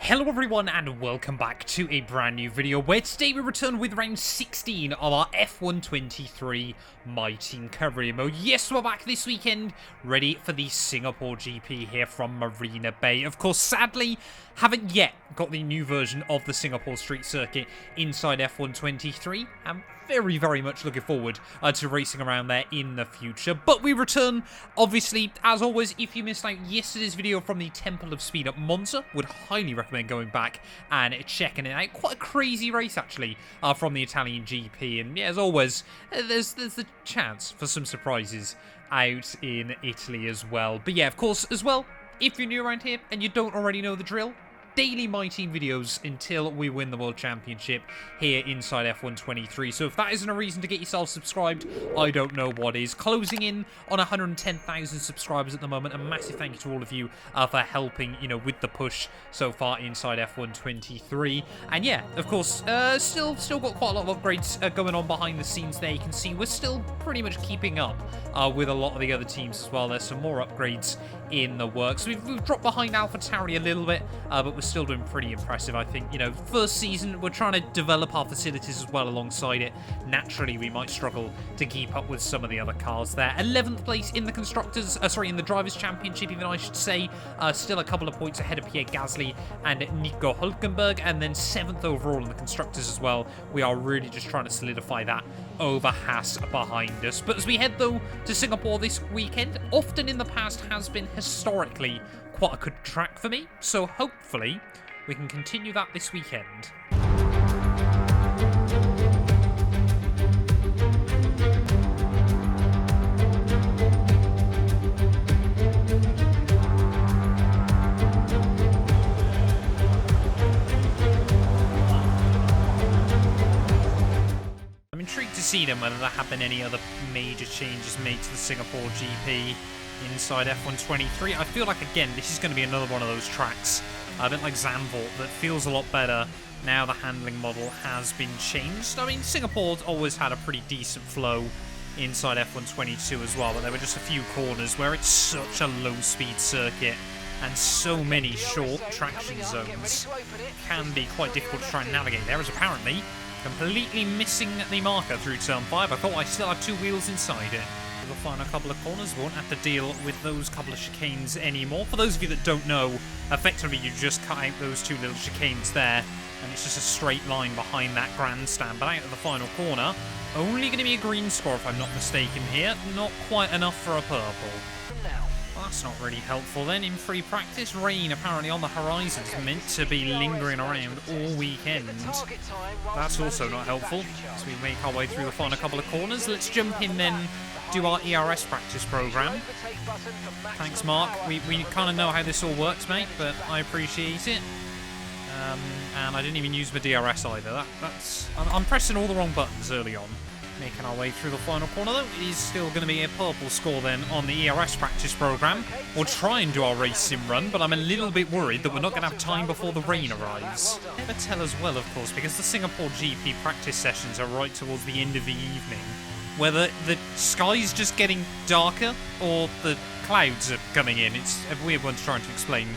Hello everyone and welcome back to a brand new video where today we return with round 16 of our F123 My Team Career Mode. Yes, we're back this weekend, ready for the Singapore GP here from Marina Bay. Of course, sadly, haven't yet got the new version of the Singapore Street Circuit inside F123. I'm very much looking forward to racing around there in the future. But we return, obviously, as always. If you missed out yesterday's video from the Temple of Speed at Monza, would highly recommend going back and checking it out. Quite a crazy race, actually, from the Italian GP. And yeah, as always, there's the chance for some surprises out in Italy as well. But yeah, of course, as well, if you're new around here and you don't already know the drill, daily My Team videos until we win the World Championship here inside F123. So if that isn't a reason to get yourself subscribed, I don't know what is. Closing in on 110,000 subscribers at the moment. A massive thank you to all of you for helping, with the push so far inside F123. And yeah, of course, still got quite a lot of upgrades going on behind the scenes there. You can see we're still pretty much keeping up with a lot of the other teams as well. There's some more upgrades in the works. We've dropped behind AlphaTauri a little bit, but we're still doing pretty impressive, I think. First season, we're trying to develop our facilities as well alongside it. Naturally, we might struggle to keep up with some of the other cars there. 11th place in the in the Drivers' Championship, even I should say. Still a couple of points ahead of Pierre Gasly and Nico Hülkenberg, and then 7th overall in the Constructors as well. We are really just trying to solidify that over Haas behind us. But as we head, though, to Singapore this weekend, often in the past has been historically quite a good track for me, so hopefully we can continue that this weekend. I'm intrigued to see then whether there have been any other major changes made to the Singapore GP inside F123. I feel like, again, this is going to be another one of those tracks, a bit like Zandvoort, that feels a lot better now the handling model has been changed. I mean, Singapore's always had a pretty decent flow inside F122 as well, but there were just a few corners where it's such a low-speed circuit and so many short traction zones can be quite difficult to try and navigate. There is apparently completely missing the marker through turn 5. I thought I still had two wheels inside it. We'll find a couple of corners. We won't have to deal with those couple of chicanes anymore. For those of you that don't know, effectively you just cut out those two little chicanes there, and it's just a straight line behind that grandstand. But out of the final corner, only going to be a green score if I'm not mistaken here. Not quite enough for a purple. Well, that's not really helpful then. In free practice, rain apparently on the horizon is meant to be lingering around all weekend. That's also not helpful. So we make our way through the final couple of corners. Let's jump in then, do our ERS practice program. Thanks, Mark. We kind of know how this all works, mate, but I appreciate it. And I didn't even use my DRS either. I'm pressing all the wrong buttons early on. Making our way through the final corner, though. It is still going to be a purple score then on the ERS practice program. We'll try and do our race sim run, but I'm a little bit worried that we're not going to have time before the rain arrives. Never tell as well, of course, because the Singapore GP practice sessions are right towards the end of the evening. Whether the sky's just getting darker or the clouds are coming in. It's a weird one to try to explain.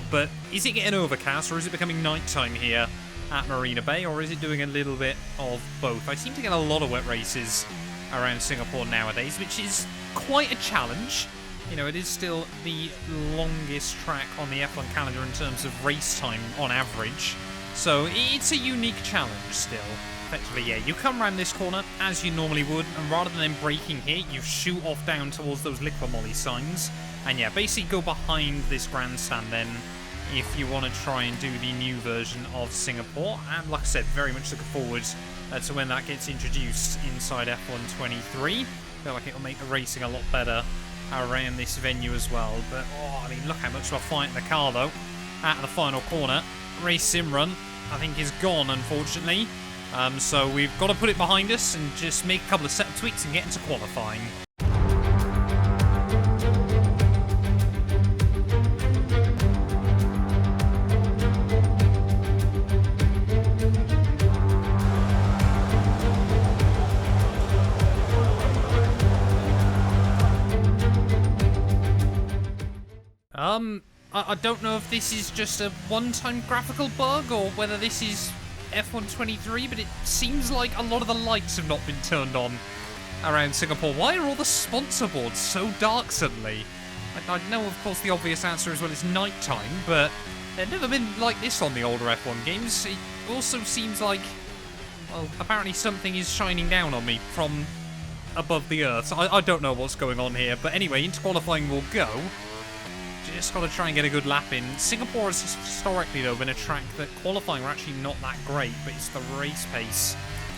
But is it getting overcast or is it becoming nighttime here at Marina Bay, or is it doing a little bit of both? I seem to get a lot of wet races around Singapore nowadays, which is quite a challenge. It is still the longest track on the F1 calendar in terms of race time on average. So it's a unique challenge still. Effectively, yeah, you come around this corner as you normally would, and rather than braking here, you shoot off down towards those liquid molly signs. And yeah, basically go behind this grandstand then, if you want to try and do the new version of Singapore. And like I said, very much looking forward to when that gets introduced inside F123. Feel like it'll make the racing a lot better around this venue as well. But, I mean, look how much we're fighting the car, though, at the final corner. Race sim run, I think, is gone, unfortunately. So we've got to put it behind us and just make a couple of setup tweaks and get into qualifying. I don't know if this is just a one-time graphical bug or whether this is F123, but it seems like a lot of the lights have not been turned on around Singapore. Why are all the sponsor boards so dark suddenly? I know, of course, the obvious answer is, well, it's nighttime, but they've never been like this on the older F1 games. It also seems like, well, apparently something is shining down on me from above the earth. So I don't know what's going on here, but anyway, into qualifying we'll go. Just got to try and get a good lap in. Singapore has historically, though, been a track that qualifying were actually not that great, but it's the race pace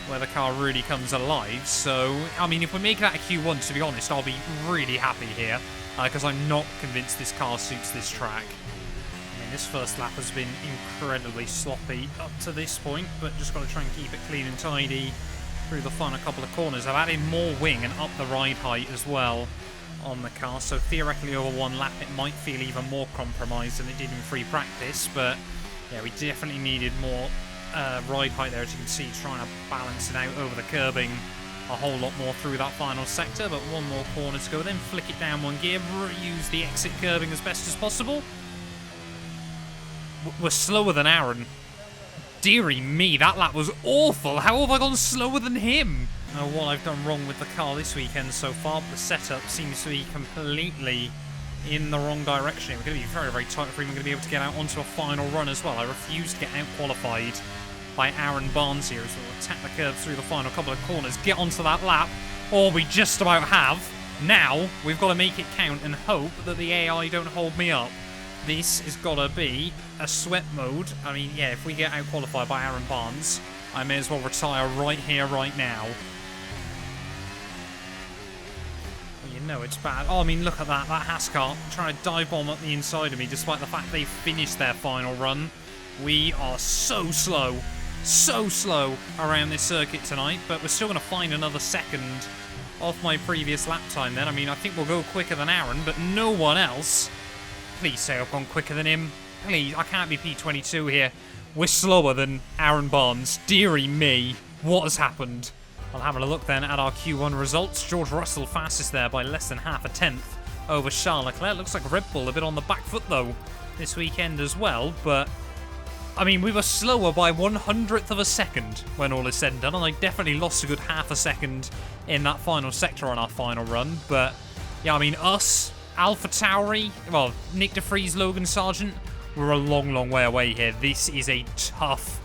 where the car really comes alive. So, I mean, if we make that a Q1, to be honest, I'll be really happy here, because I'm not convinced this car suits this track. I mean, this first lap has been incredibly sloppy up to this point, but just got to try and keep it clean and tidy through the final couple of corners. I've added more wing and up the ride height as well on the car, so theoretically over one lap it might feel even more compromised than it did in free practice, but yeah, we definitely needed more ride height there, as you can see, trying to balance it out over the curbing a whole lot more through that final sector. But one more corner to go, then flick it down one gear, use the exit curbing as best as possible. We're slower than Aaron. Deary me, that lap was awful. How have I gone slower than him? I don't know what I've done wrong with the car this weekend so far, but the setup seems to be completely in the wrong direction. We're going to be very, very tight if we're even going to be able to get out onto a final run as well. I refuse to get out-qualified by Aaron Barnes here as we'll attack the curve through the final couple of corners, get onto that lap, or we just about have. Now, we've got to make it count and hope that the AI don't hold me up. This has got to be a sweat mode. I mean, yeah, if we get out-qualified by Aaron Barnes, I may as well retire right here, right now. You know it's bad. Oh, I mean, look at that. That Haas car trying to dive bomb up the inside of me, despite the fact they finished their final run. We are so slow around this circuit tonight, but we're still going to find another second off my previous lap time then. I mean, I think we'll go quicker than Aaron, but no one else. Please say I've gone quicker than him. Please, I can't be P22 here. We're slower than Aaron Barnes. Deary me, what has happened? I'll have a look then at our Q1 results. George Russell fastest there by less than half a tenth over Charles Leclerc. Looks like Red Bull a bit on the back foot though this weekend as well, but I mean, we were slower by 1/100th of a second when all is said and done, and I definitely lost a good half a second in that final sector on our final run. But yeah, I mean, us, Alpha Tauri, well, Nick De Vries, Logan Sargent, we're a long, long way away here. This is a tough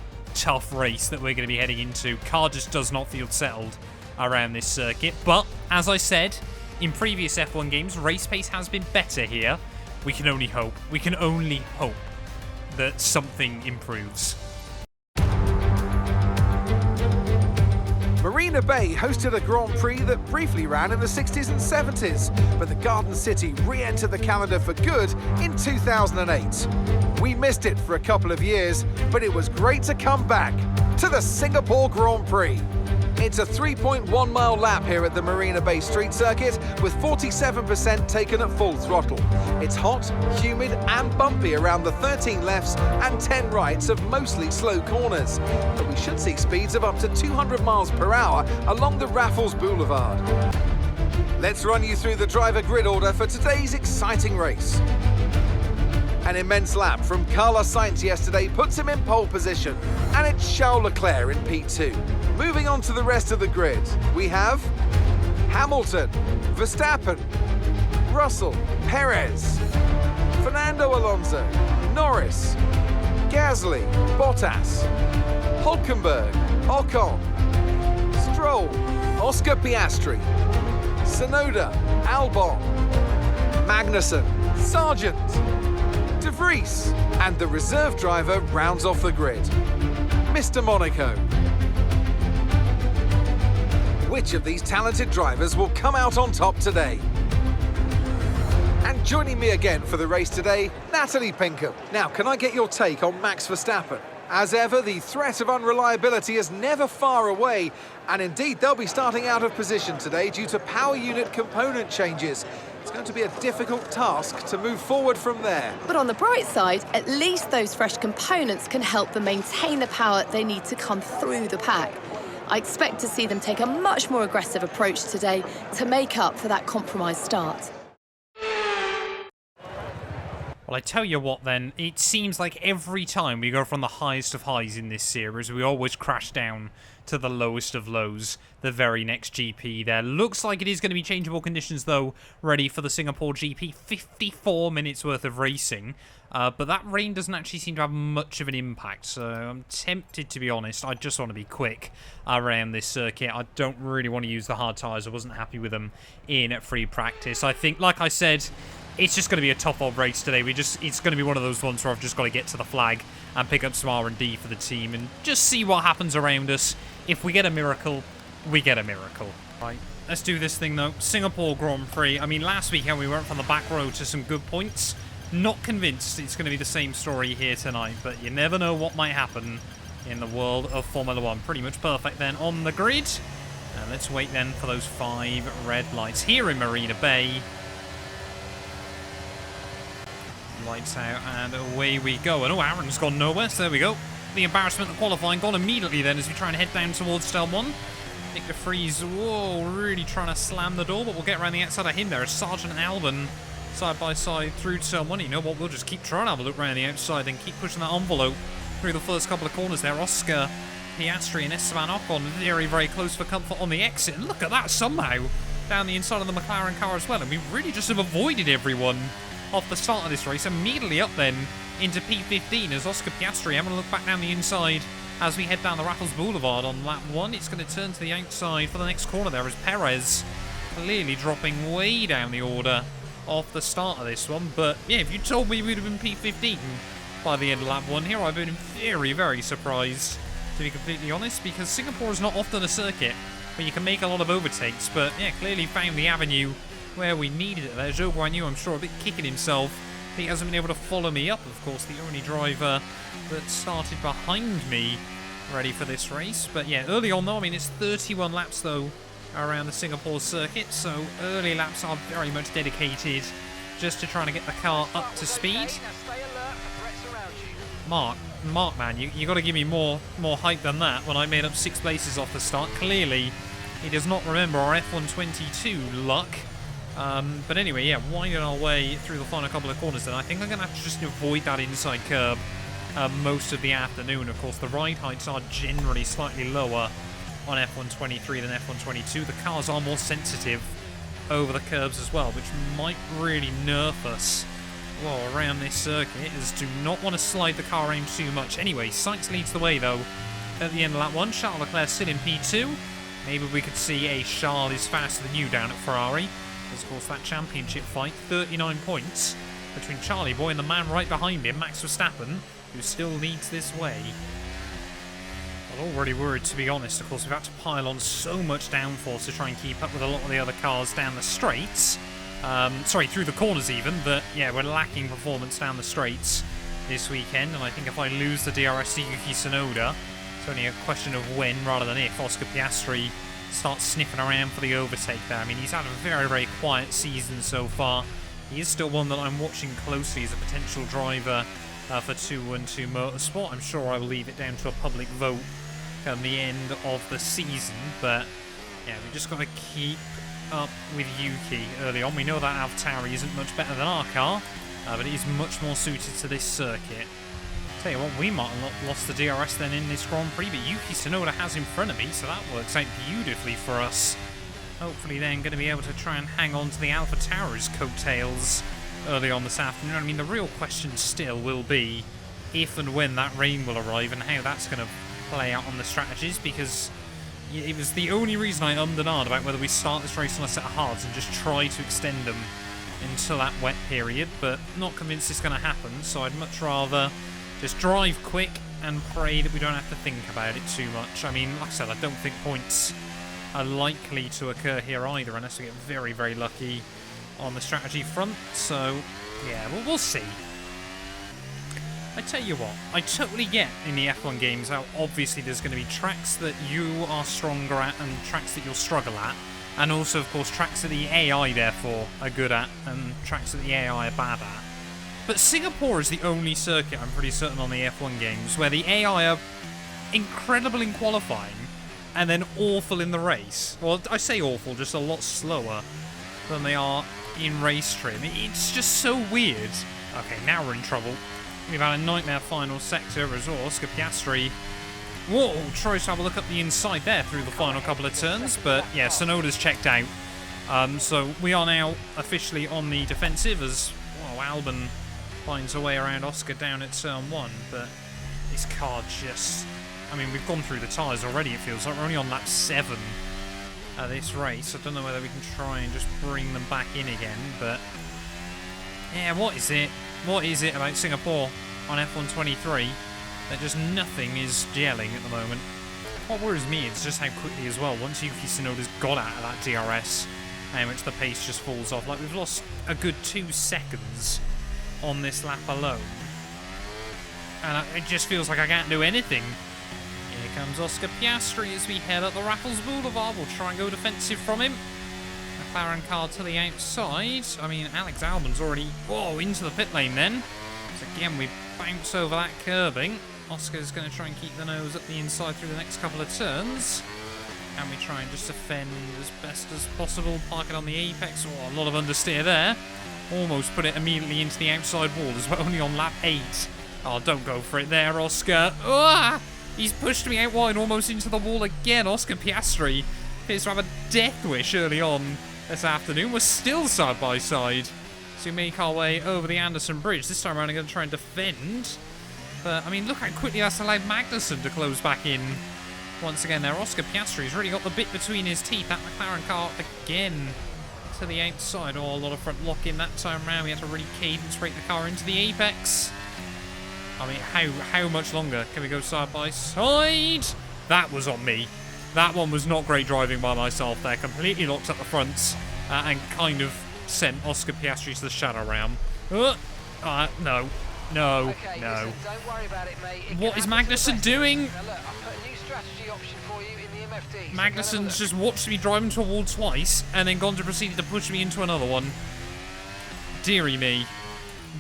race that we're going to be heading into. Car just does not feel settled around this circuit. But, as I said, in previous F1 games, race pace has been better here. We can only hope. We can only hope that something improves. Marina Bay hosted a Grand Prix that briefly ran in the 60s and 70s, but the Garden City re-entered the calendar for good in 2008. We missed it for a couple of years, but it was great to come back to the Singapore Grand Prix. It's a 3.1-mile lap here at the Marina Bay Street Circuit, with 47% taken at full throttle. It's hot, humid and bumpy around the 13 lefts and 10 rights of mostly slow corners. But we should see speeds of up to 200 miles per hour along the Raffles Boulevard. Let's run you through the driver grid order for today's exciting race. An immense lap from Carlos Sainz yesterday puts him in pole position, and it's Charles Leclerc in P2. Moving on to the rest of the grid, we have Hamilton, Verstappen, Russell, Perez, Fernando Alonso, Norris, Gasly, Bottas, Hülkenberg, Ocon, Stroll, Oscar Piastri, Tsunoda, Albon, Magnussen, Sargent, De Vries, and the reserve driver rounds off the grid, Mr. Monaco. Which of these talented drivers will come out on top today? And joining me again for the race today, Natalie Pinkham. Now, can I get your take on Max Verstappen? As ever, the threat of unreliability is never far away, and indeed they'll be starting out of position today due to power unit component changes. It's going to be a difficult task to move forward from there. But on the bright side, at least those fresh components can help them maintain the power they need to come through the pack. I expect to see them take a much more aggressive approach today to make up for that compromised start. Well, I tell you what then, it seems like every time we go from the highest of highs in this series, we always crash down to the lowest of lows the very next GP there. Looks like it is going to be changeable conditions though, ready for the Singapore GP. 54 minutes worth of racing, but that rain doesn't actually seem to have much of an impact, so I'm tempted to be honest. I just want to be quick around this circuit. I don't really want to use the hard tyres. I wasn't happy with them in free practice. I think, like I said, it's just going to be a tough old race today. It's going to be one of those ones where I've just got to get to the flag and pick up some R&D for the team and just see what happens around us. If we get a miracle, we get a miracle. Right, let's do this thing though. Singapore Grand Prix. I mean, last weekend we went from the back row to some good points. Not convinced it's going to be the same story here tonight, but you never know what might happen in the world of Formula 1. Pretty much perfect then on the grid. And let's wait then for those 5 red lights here in Marina Bay. Lights out and away we go. And oh, Aaron's gone nowhere, so there we go. The embarrassment of qualifying gone immediately then as we try and head down towards Stel 1. Nick de Vries, whoa, really trying to slam the door, but we'll get around the outside of him there as Sargent and Albon side by side through Stel 1. You know what, we'll just keep trying to have a look around the outside and keep pushing that envelope through the first couple of corners there. Oscar Piastri and Esteban Ocon very, very close for comfort on the exit. And look at that somehow down the inside of the McLaren car as well. And we really just have avoided everyone off the start of this race, immediately up then into P15 as Oscar Piastri having a look back down the inside as we head down the Raffles Boulevard on lap 1. It's going to turn to the outside for the next corner there as Perez clearly dropping way down the order off the start of this one. But yeah, if you told me we'd have been P15 by the end of lap 1 here, I've been very, very surprised, to be completely honest, because Singapore is not often a circuit where you can make a lot of overtakes, but yeah, clearly found the avenue where we needed it there. Zhou Guanyu, I'm sure, a bit kicking himself. He hasn't been able to follow me up, of course, the only driver that started behind me ready for this race. But yeah, early on though, I mean, it's 31 laps though around the Singapore circuit, so early laps are very much dedicated just to trying to get the car up to speed. Mark, man, you got to give me more hype than that when I made up 6 places off the start. Clearly, he does not remember our F122 luck. But anyway, yeah, winding our way through the final couple of corners then. I think I'm going to have to just avoid that inside curb most of the afternoon. Of course, the ride heights are generally slightly lower on F123 than F122. The cars are more sensitive over the curbs as well, which might really nerf us around this circuit, as do not want to slide the car around too much. Anyway, Sykes leads the way though at the end of lap 1. Charles Leclerc still in P2. Maybe we could see a Charles is faster than you down at Ferrari. Of course, that championship fight, 39 points between Charlie Boy and the man right behind him, Max Verstappen, who still leads this way. I'm already worried, to be honest. Of course, we've had to pile on so much downforce to try and keep up with a lot of the other cars down the straights. Sorry, through the corners even, but yeah, we're lacking performance down the straights this weekend, and I think if I lose the DRS to Yuki Tsunoda, it's only a question of when rather than if Oscar Piastri starts sniffing around for the overtake there. I mean, he's had a very, very quiet season so far. He is still one that I'm watching closely as a potential driver for 212 Motorsport. I'm sure I will leave it down to a public vote come the end of the season, but yeah, we just got to keep up with Yuki early on. We know that AlphaTauri isn't much better than our car, but it is much more suited to this circuit. Tell you what, we might have lost the DRS then in this Grand Prix, but Yuki Tsunoda has in front of me, so that works out beautifully for us. Hopefully then going to be able to try and hang on to the AlphaTauri's coattails early on this afternoon. I mean, the real question still will be if and when that rain will arrive and how that's going to play out on the strategies, because it was the only reason I ummed and ahed about whether we start this race on a set of hards and just try to extend them until that wet period, but not convinced it's going to happen, so I'd much rather just drive quick and pray that we don't have to think about it too much. I mean, like I said, I don't think points are likely to occur here either, unless we get very, very lucky on the strategy front. So, yeah, well, we'll see. I tell you what, I totally get in the F1 games how obviously there's going to be tracks that you are stronger at and tracks that you'll struggle at, and also, of course, tracks that the AI, therefore, are good at and tracks that the AI are bad at. But Singapore is the only circuit, I'm pretty certain, on the F1 games where the AI are incredible in qualifying and then awful in the race. Well, I say awful, just a lot slower than they are in race trim. It's just so weird Okay, now we're in trouble. We've had a nightmare final sector as Oscar Piastri. Whoa, tries to have a look up the inside there through the final couple of turns, but yeah, Tsunoda's checked out. So we are now officially on the defensive as Albon finds a way around Oscar down at turn 1, but this car just... I mean, we've gone through the tyres already, it feels like. We're only on lap 7 at this race. I don't know whether we can try and just bring them back in again, but... yeah, what is it? What is it about Singapore on F123 that just nothing is gelling at the moment? What worries me is just how quickly as well, once Yuki Tsunoda's got out of that DRS, how much the pace just falls off. Like, we've lost a good 2 seconds on this lap alone. And it just feels like I can't do anything. Here comes Oscar Piastri as we head up the Raffles Boulevard. We'll try and go defensive from him. McLaren car to the outside. I mean, Alex Albon's already... whoa, into the pit lane then. So again, we bounce over that curbing. Oscar's going to try and keep the nose up the inside through the next couple of turns. And we try and just defend as best as possible. Park it on the apex. Oh, a lot of understeer there. Almost put it immediately into the outside wall as we're only on lap 8. Oh, don't go for it there, Oscar. Ah! He's pushed me out wide almost into the wall again. Oscar Piastri appears to have a death wish early on this afternoon. We're still side by side. So we make our way over the Anderson Bridge. This time around I'm going to try and defend. But, I mean, look how quickly that's allowed Magnussen to close back in. Once again there, Oscar Piastri's really got the bit between his teeth. That McLaren car again to the outside. Oh, a lot of front lock-in that time round. We had to really cadence rate the car into the apex. I mean, how much longer can we go side by side? That was on me. That one was not great driving by myself there. Completely locked up the fronts and kind of sent Oscar Piastri to the shadow realm. No. No. Okay, no. Listen, don't worry about it, mate. What is Magnussen doing? Now look, I've put a new strategy option for you in the MFD. Magnussen's just watched me drive into a wall twice and then gone to proceed to push me into another one. Deary me.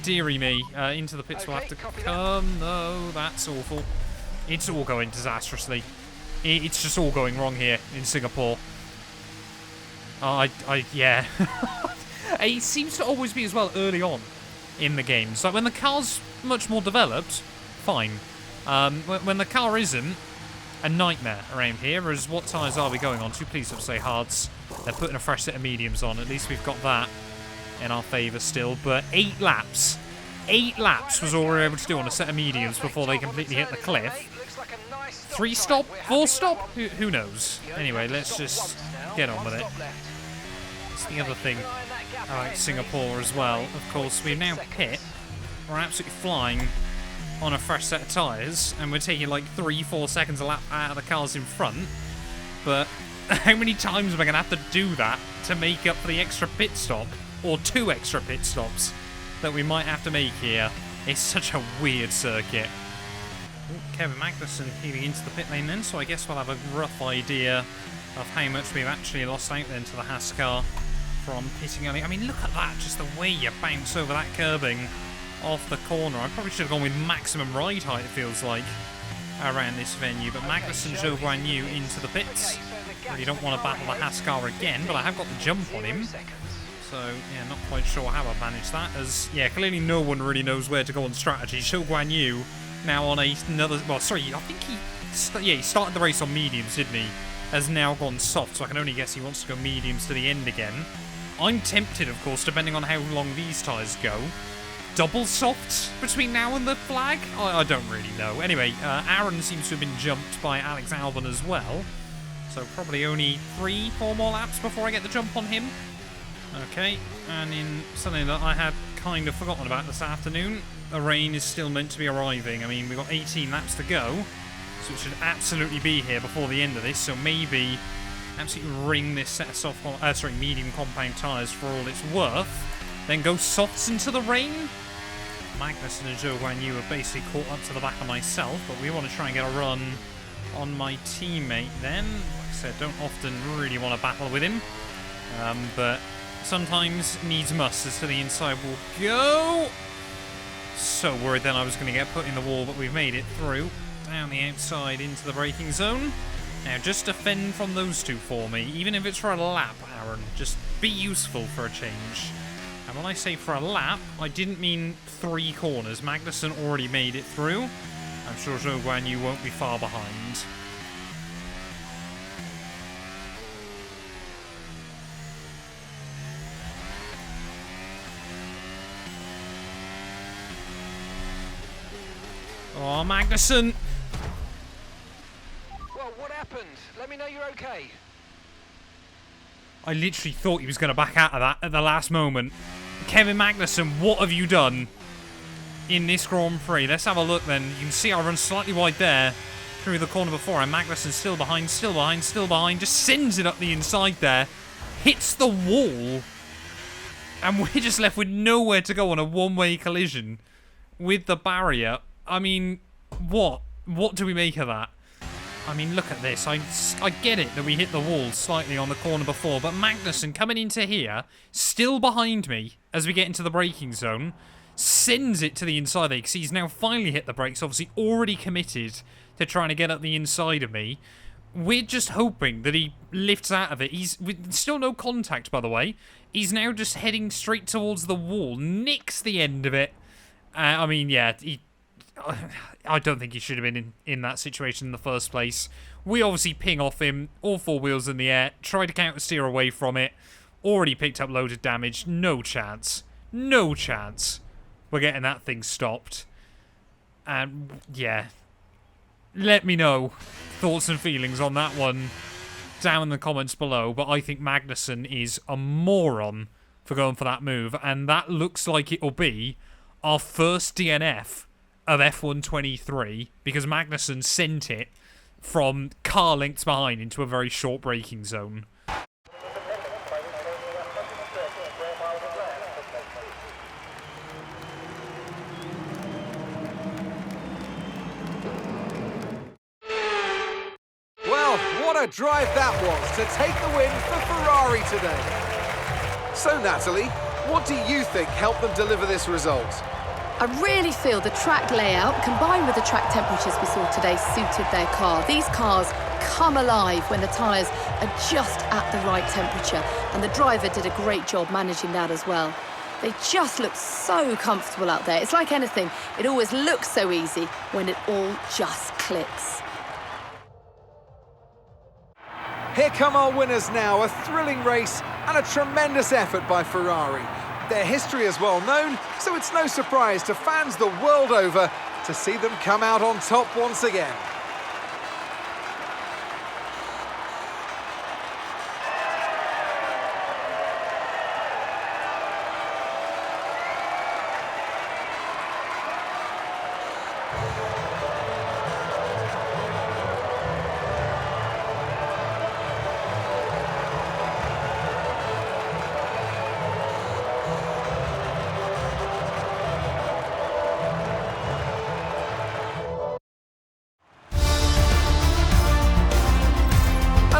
Deary me. Into the pits we'll have to come. No, that's awful. It's all going disastrously. It's just all going wrong here in Singapore. Yeah. It seems to always be as well early on in the games. Like when the car's much more developed, fine. When the car isn't, a nightmare around here. As what tyres are we going on to? Please don't say hards. They're putting a fresh set of mediums on. At least we've got that in our favour still. But 8 laps. 8 laps was all we were able to do on a set of mediums before they completely hit the cliff. 3 stop? 4 stop? Who knows? Anyway, let's just get on with it. That's the other thing about Singapore as well. Of course, we've now pit. We're absolutely flying on a fresh set of tyres, and we're taking like 3-4 seconds a lap out of the cars in front. But how many times am I going to have to do that to make up for the extra pit stop, or 2 extra pit stops that we might have to make here? It's such a weird circuit. Ooh, Kevin Magnussen heading into the pit lane then, so I guess we'll have a rough idea of how much we've actually lost out then to the Haas car from pitting early. I mean, look at that, just the way you bounce over that curbing off the corner. I probably should have gone with maximum ride height, it feels like, around this venue. But Magnussen Zhou Guanyu into the pits. Really don't want to battle the Haas car again, but I have got the jump on him. So, yeah, not quite sure how I've managed that, as, yeah, clearly no one really knows where to go on strategy. Zhou Guanyu now on another... well, sorry, I think he started the race on mediums, didn't he? Has now gone soft, so I can only guess he wants to go mediums to the end again. I'm tempted, of course, depending on how long these tyres go. Double soft between now and the flag? I don't really know. Anyway, Aaron seems to have been jumped by Alex Albon as well. So probably only 3-4 more laps before I get the jump on him. Okay, and in something that I had kind of forgotten about this afternoon, the rain is still meant to be arriving. I mean, we've got 18 laps to go, so it should absolutely be here before the end of this. So maybe absolutely ring this set of medium compound tyres for all it's worth, then go softs into the rain. Magnussen and Zhou Guanyu are basically caught up to the back of myself, but we want to try and get a run on my teammate then. Like I said, don't often really want to battle with him, but sometimes needs must as to the inside will go. So worried then I was going to get put in the wall, but we've made it through. Down the outside into the braking zone. Now just defend from those two for me, even if it's for a lap, Aaron. Just be useful for a change. And when I say for a lap, I didn't mean 3 corners. Magnussen already made it through. I'm sure Zhou Guanyu won't be far behind. Oh, Magnussen! Well, what happened? Let me know you're okay. I literally thought he was going to back out of that at the last moment. Kevin Magnussen, what have you done in this Grand Prix? Let's have a look then. You can see I run slightly wide there through the corner before, and Magnussen's still behind, still behind, still behind. Just sends it up the inside there. Hits the wall. And we're just left with nowhere to go on a one-way collision with the barrier. I mean, what? What do we make of that? I mean, look at this. I get it that we hit the wall slightly on the corner before, but Magnussen coming into here, still behind me as we get into the braking zone, sends it to the inside there because he's now finally hit the brakes, obviously already committed to trying to get up the inside of me. We're just hoping that he lifts out of it. He's with still no contact, by the way. He's now just heading straight towards the wall, nicks the end of it. I mean, yeah, I don't think he should have been in that situation in the first place. We obviously ping off him, all 4 wheels in the air, try to counter steer away from it. Already picked up loads of damage. No chance. No chance. We're getting that thing stopped. And yeah. Let me know thoughts and feelings on that one down in the comments below. But I think Magnussen is a moron for going for that move. And that looks like it'll be our first DNF of F123 because Magnussen sent it from car lengths behind into a very short braking zone. Well, what a drive that was to take the win for Ferrari today. So, Natalie, what do you think helped them deliver this result? I really feel the track layout, combined with the track temperatures we saw today, suited their car. These cars come alive when the tyres are just at the right temperature, and the driver did a great job managing that as well. They just look so comfortable out there. It's like anything, it always looks so easy when it all just clicks. Here come our winners now, a thrilling race and a tremendous effort by Ferrari. Their history is well known, so it's no surprise to fans the world over to see them come out on top once again.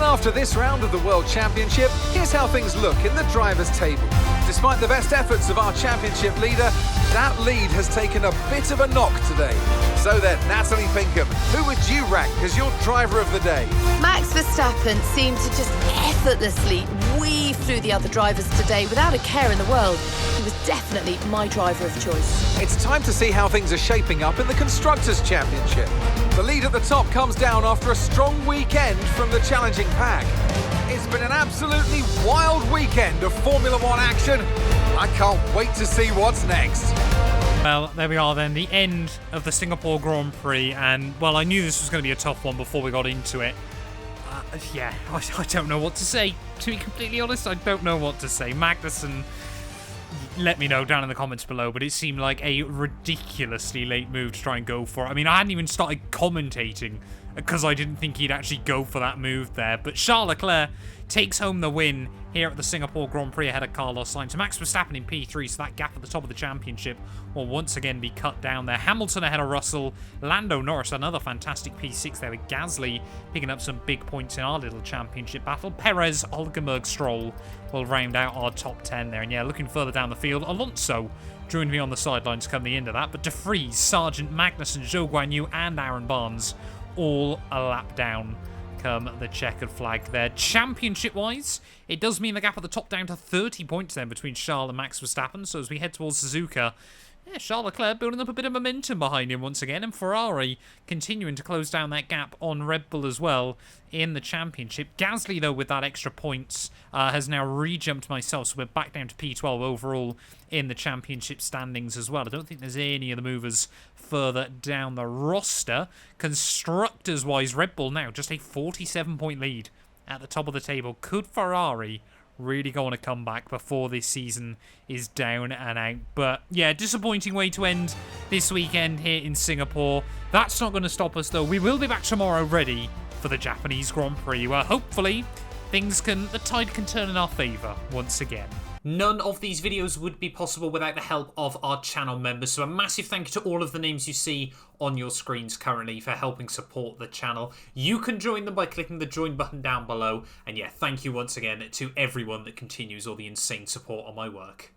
After this round of the World Championship, here's how things look in the drivers' table. Despite the best efforts of our championship leader, that lead has taken a bit of a knock today. So then, Natalie Pinkham, who would you rank as your driver of the day? Max Verstappen seemed to just effortlessly weave through the other drivers today without a care in the world. He was definitely my driver of choice. It's time to see how things are shaping up in the Constructors' Championship. The lead at the top comes down after a strong weekend from the challenging pack. It's been an absolutely wild weekend of Formula One action. I can't wait to see what's next. Well, there we are then, the end of the Singapore Grand Prix, and well, I knew this was going to be a tough one before we got into it. Yeah, I don't know what to say. To be completely honest, I don't know what to say. Magnussen, let me know down in the comments below, but it seemed like a ridiculously late move to try and go for it. I mean, I hadn't even started commentating because I didn't think he'd actually go for that move there. But Charles Leclerc takes home the win here at the Singapore Grand Prix ahead of Carlos Sainz. So Max Verstappen in P3, so that gap at the top of the championship will once again be cut down there. Hamilton ahead of Russell. Lando, Norris, another fantastic P6 there with Gasly picking up some big points in our little championship battle. Perez, Hulkenberg, Stroll will round out our top 10 there. And yeah, looking further down the field, Alonso joined me on the sidelines come the end of that. But De Vries, Sargent, Magnussen, Zhou Guanyu and Aaron Barnes all a lap down. come the checkered flag there. Championship-wise, it does mean the gap at the top down to 30 points then between Charles and Max Verstappen. So as we head towards Suzuka, yeah, Charles Leclerc building up a bit of momentum behind him once again, and Ferrari continuing to close down that gap on Red Bull as well in the championship. Gasly, though, with that extra points, has now re-jumped myself, so we're back down to P12 overall in the championship standings as well. I don't think there's any of the movers further down the roster. Constructors-wise, Red Bull now just a 47-point lead at the top of the table. Could Ferrari really go on a comeback before this season is down and out? But yeah, disappointing way to end this weekend here in Singapore. That's not going to stop us though. We will be back tomorrow ready for the Japanese Grand Prix, where hopefully the tide can turn in our favour once again. None of these videos would be possible without the help of our channel members, so a massive thank you to all of the names you see on your screens currently for helping support the channel. You can join them by clicking the join button down below, and yeah, thank you once again to everyone that continues all the insane support on my work.